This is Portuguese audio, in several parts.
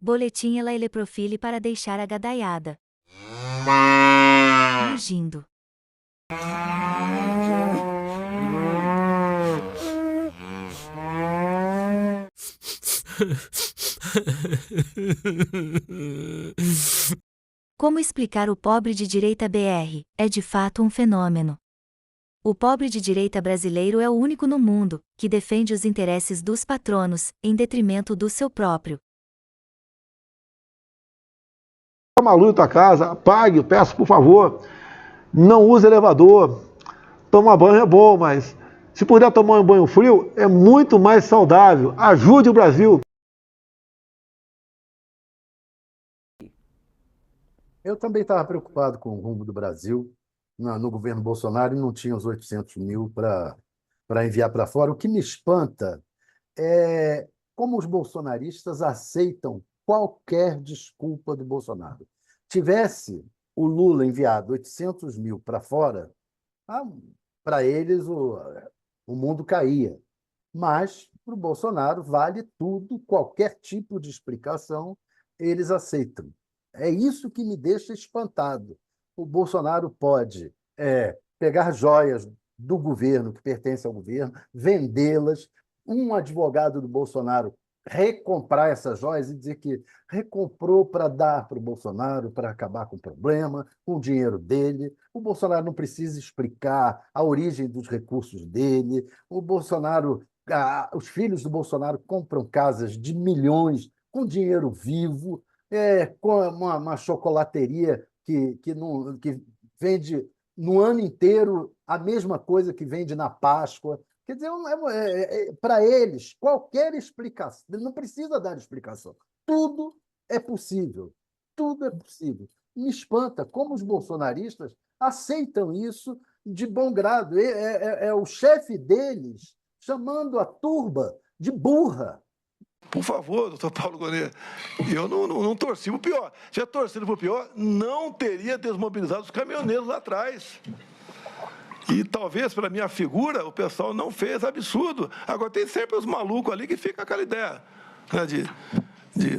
Boletim ela ele profile para deixar a gadaiada. Rugindo. Como explicar o pobre de direita BR? É de fato um fenômeno. O pobre de direita brasileiro é o único no mundo que defende os interesses dos patronos, em detrimento do seu próprio. Toma a luz da tua casa, apague, peço por favor, não use elevador. Tomar banho é bom, mas se puder tomar um banho frio, é muito mais saudável. Ajude o Brasil. Eu também estava preocupado com o rumo do Brasil no governo Bolsonaro e não tinha os 800 mil para enviar para fora. O que me espanta é como os bolsonaristas aceitam qualquer desculpa do Bolsonaro. Tivesse o Lula enviado 800 mil para fora, para eles o mundo caía. Mas para o Bolsonaro vale tudo, qualquer tipo de explicação, eles aceitam. É isso que me deixa espantado. O Bolsonaro pode pegar joias do governo, que pertencem ao governo, vendê-las, um advogado do Bolsonaro recomprar essas joias e dizer que recomprou para dar para o Bolsonaro, para acabar com o problema, com o dinheiro dele. O Bolsonaro não precisa explicar a origem dos recursos dele. O Bolsonaro, os filhos do Bolsonaro compram casas de milhões com dinheiro vivo, com uma chocolateria que vende no ano inteiro a mesma coisa que vende na Páscoa. Quer dizer, para eles, qualquer explicação, ele não precisa dar explicação. Tudo é possível. Tudo é possível. Me espanta como os bolsonaristas aceitam isso de bom grado. É o chefe deles chamando a turba de burra. Por favor, doutor Paulo Gonet, eu não torci para o pior. Se tivesse torcido para o pior, não teria desmobilizado os caminhoneiros lá atrás. E talvez, para minha figura, o pessoal não fez absurdo. Agora, tem sempre os malucos ali que ficam com aquela ideia, né, de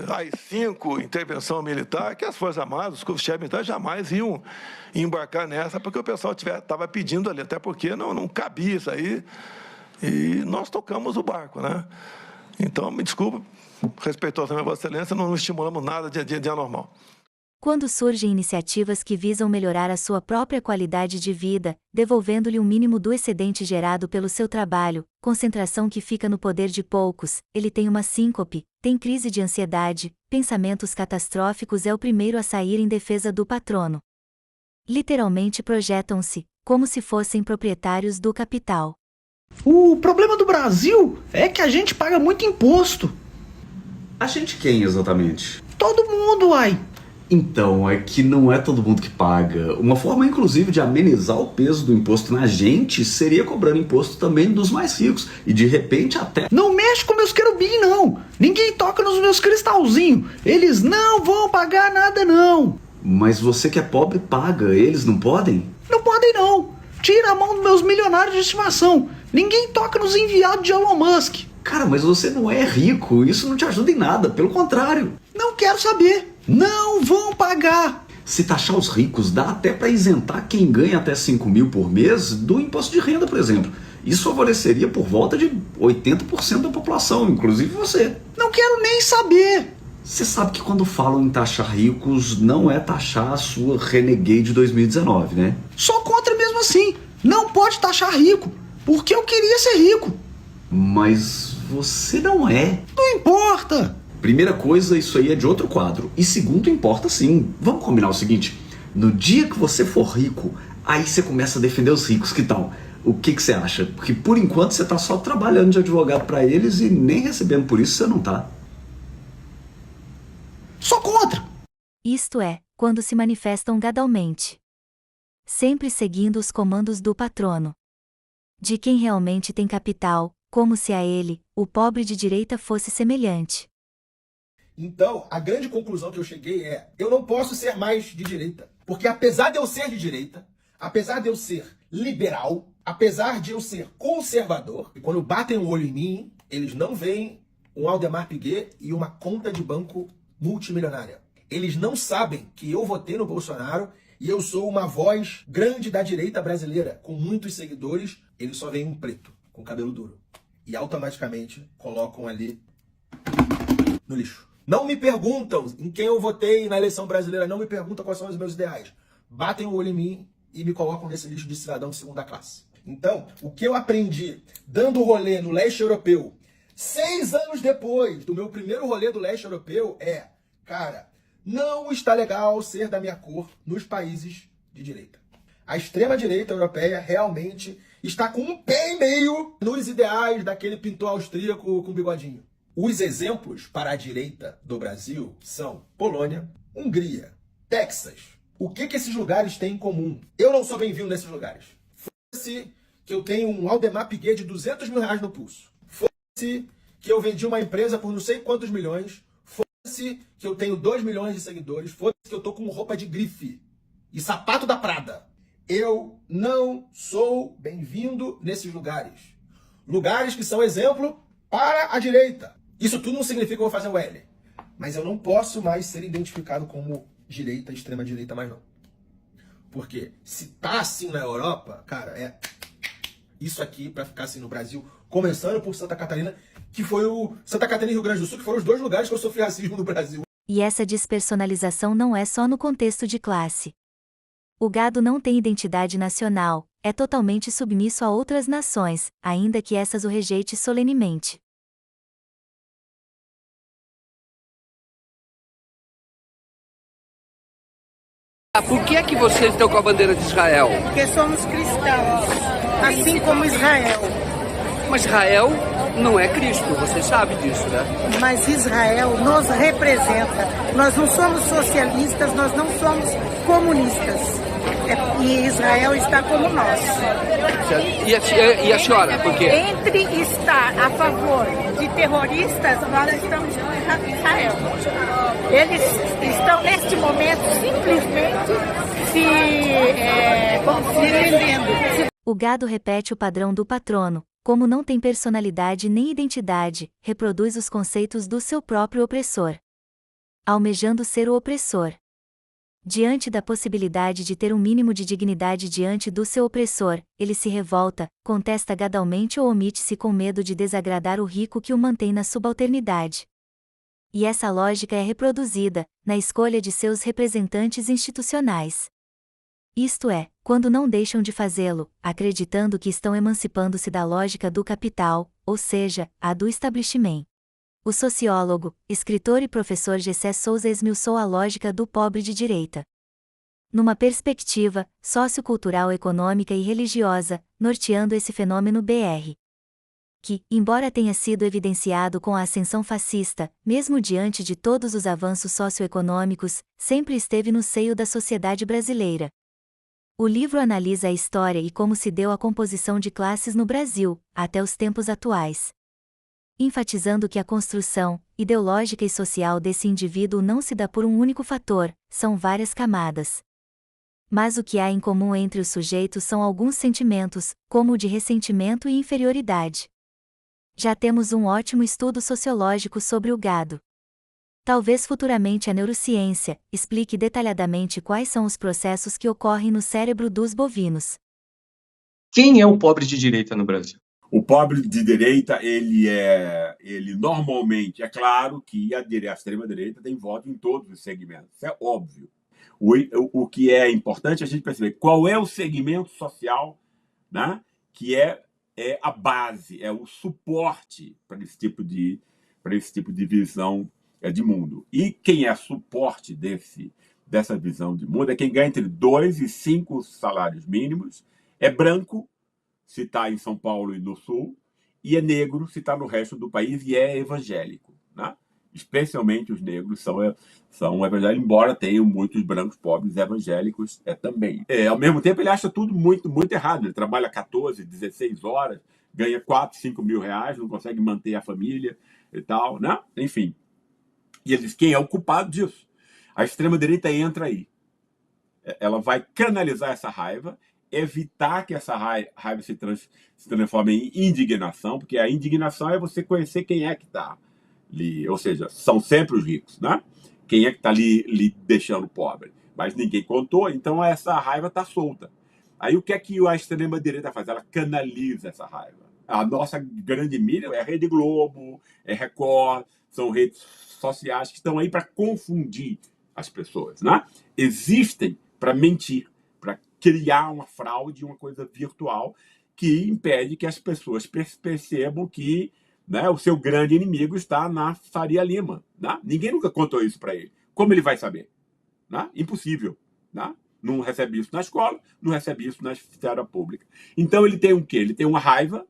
AI-5, intervenção militar, que as Forças Armadas, os chefes militares jamais iam embarcar nessa, porque o pessoal estava pedindo ali, até porque não cabia isso aí, e nós tocamos o barco, né? Então, me desculpe, respeitosamente, Vossa Excelência, não estimulamos nada de anormal. Quando surgem iniciativas que visam melhorar a sua própria qualidade de vida, devolvendo-lhe um mínimo do excedente gerado pelo seu trabalho, concentração que fica no poder de poucos, ele tem uma síncope, tem crise de ansiedade, pensamentos catastróficos, é o primeiro a sair em defesa do patrono. Literalmente projetam-se, como se fossem proprietários do capital. O problema do Brasil é que a gente paga muito imposto. A gente quem exatamente? Todo mundo, uai. Então, é que não é todo mundo que paga. Uma forma, inclusive, de amenizar o peso do imposto na gente seria cobrando imposto também dos mais ricos. E, de repente, até... Não mexe com meus querubim, não. Ninguém toca nos meus cristalzinhos. Eles não vão pagar nada, não. Mas você que é pobre paga. Eles não podem? Não podem, não. Tira a mão dos meus milionários de estimação. Ninguém toca nos enviados de Elon Musk. Cara, mas você não é rico. Isso não te ajuda em nada. Pelo contrário. Não quero saber. Não vão pagar. Se taxar os ricos, dá até para isentar quem ganha até 5 mil por mês do imposto de renda, por exemplo. Isso favoreceria por volta de 80% da população, inclusive você. Não quero nem saber. Você sabe que quando falam em taxar ricos, não é taxar a sua Renegade 2019, né? Sou contra mesmo assim. Não pode taxar rico, porque eu queria ser rico. Mas você não é. Não importa. Primeira coisa, isso aí é de outro quadro. E segundo, importa sim. Vamos combinar o seguinte: no dia que você for rico, aí você começa a defender os ricos, que tal? O que você acha? Porque por enquanto você tá só trabalhando de advogado para eles e nem recebendo por isso você não tá. Sou contra. Isto é, quando se manifestam gadalmente. Sempre seguindo os comandos do patrono. De quem realmente tem capital, como se a ele, o pobre de direita, fosse semelhante. Então, a grande conclusão que eu cheguei é: eu não posso ser mais de direita. Porque apesar de eu ser de direita, apesar de eu ser liberal, apesar de eu ser conservador, e quando batem o olho em mim, eles não veem um Aldemar Piguet e uma conta de banco multimilionária. Eles não sabem que eu votei no Bolsonaro e eu sou uma voz grande da direita brasileira, com muitos seguidores. Eles só veem um preto, com cabelo duro. E automaticamente colocam ali no lixo. Não me perguntam em quem eu votei na eleição brasileira, não me perguntam quais são os meus ideais. Batem o olho em mim e me colocam nesse lixo de cidadão de segunda classe. Então, o que eu aprendi dando rolê no leste europeu, 6 anos depois do meu primeiro rolê do leste europeu, é, cara, não está legal ser da minha cor nos países de direita. A extrema-direita europeia realmente está com um pé e meio nos ideais daquele pintor austríaco com bigodinho. Os exemplos para a direita do Brasil são Polônia, Hungria, Texas. O que esses lugares têm em comum? Eu não sou bem-vindo nesses lugares. Foda-se que eu tenho um Aldemar Piguet de 200 mil reais no pulso. Foda-se que eu vendi uma empresa por não sei quantos milhões. Foda-se que eu tenho 2 milhões de seguidores. Foda-se que eu tô com roupa de grife e sapato da Prada. Eu não sou bem-vindo nesses lugares. Lugares que são exemplo para a direita. Isso tudo não significa que eu vou fazer o L. Mas eu não posso mais ser identificado como direita, extrema-direita, mais não. Porque se tá assim na Europa, cara, é isso aqui para ficar assim no Brasil, começando por Santa Catarina, que foi o Santa Catarina e Rio Grande do Sul, que foram os 2 lugares que eu sofri racismo no Brasil. E essa despersonalização não é só no contexto de classe. O gado não tem identidade nacional, é totalmente submisso a outras nações, ainda que essas o rejeitem solenemente. Por que é que vocês estão com a bandeira de Israel? Porque somos cristãos, assim como Israel. Mas Israel não é Cristo, você sabe disso, né? Mas Israel nos representa. Nós não somos socialistas, nós não somos comunistas. E Israel está como nós. E a senhora, por quê? Entre estar a favor de terroristas, nós estamos com Israel. Eles estão, neste momento, simplesmente se rendendo. O gado repete o padrão do patrono, como não tem personalidade nem identidade, reproduz os conceitos do seu próprio opressor, almejando ser o opressor. Diante da possibilidade de ter um mínimo de dignidade diante do seu opressor, ele se revolta, contesta gadalmente ou omite-se com medo de desagradar o rico que o mantém na subalternidade. E essa lógica é reproduzida, na escolha de seus representantes institucionais. Isto é, quando não deixam de fazê-lo, acreditando que estão emancipando-se da lógica do capital, ou seja, a do establishment. O sociólogo, escritor e professor Gessé Souza esmiuçou a lógica do pobre de direita. Numa perspectiva sociocultural, econômica e religiosa, norteando esse fenômeno BR. Que, embora tenha sido evidenciado com a ascensão fascista, mesmo diante de todos os avanços socioeconômicos, sempre esteve no seio da sociedade brasileira. O livro analisa a história e como se deu a composição de classes no Brasil, até os tempos atuais. Enfatizando que a construção ideológica e social desse indivíduo não se dá por um único fator, são várias camadas. Mas o que há em comum entre os sujeitos são alguns sentimentos, como o de ressentimento e inferioridade. Já temos um ótimo estudo sociológico sobre o gado. Talvez futuramente a neurociência explique detalhadamente quais são os processos que ocorrem no cérebro dos bovinos. Quem é o pobre de direita no Brasil? O pobre de direita, ele normalmente, é claro que a extrema-direita tem voto em todos os segmentos, isso é óbvio. O que é importante é a gente perceber qual é o segmento social, né, que é a base, é o suporte para esse tipo de visão de mundo. E quem é suporte dessa visão de mundo é quem ganha entre 2 e 5 salários mínimos, é branco, se está em São Paulo e no Sul, e é negro se está no resto do país e é evangélico, né? Especialmente os negros são evangélicos, embora tenham muitos brancos pobres evangélicos também. Ao mesmo tempo, ele acha tudo muito, muito errado. Ele trabalha 14, 16 horas, ganha 4, 5 mil reais, não consegue manter a família e tal, né? Enfim. E ele diz, quem é o culpado disso? A extrema-direita entra aí. Ela vai canalizar essa raiva, evitar que essa raiva se transforme em indignação, porque a indignação é você conhecer quem é que está ou seja, são sempre os ricos, né? Quem é que está lhe deixando pobre? Mas ninguém contou, então essa raiva está solta. Aí o que é que a extrema-direita faz? Ela canaliza essa raiva. A nossa grande mídia é a Rede Globo, é Record, são redes sociais que estão aí para confundir as pessoas, né? Existem para mentir, para criar uma fraude, uma coisa virtual que impede que as pessoas percebam que, né, o seu grande inimigo está na Faria Lima. Né? Ninguém nunca contou isso para ele. Como ele vai saber? Né? Impossível. Né? Não recebe isso na escola, não recebe isso na esfera pública. Então ele tem o quê? Ele tem uma raiva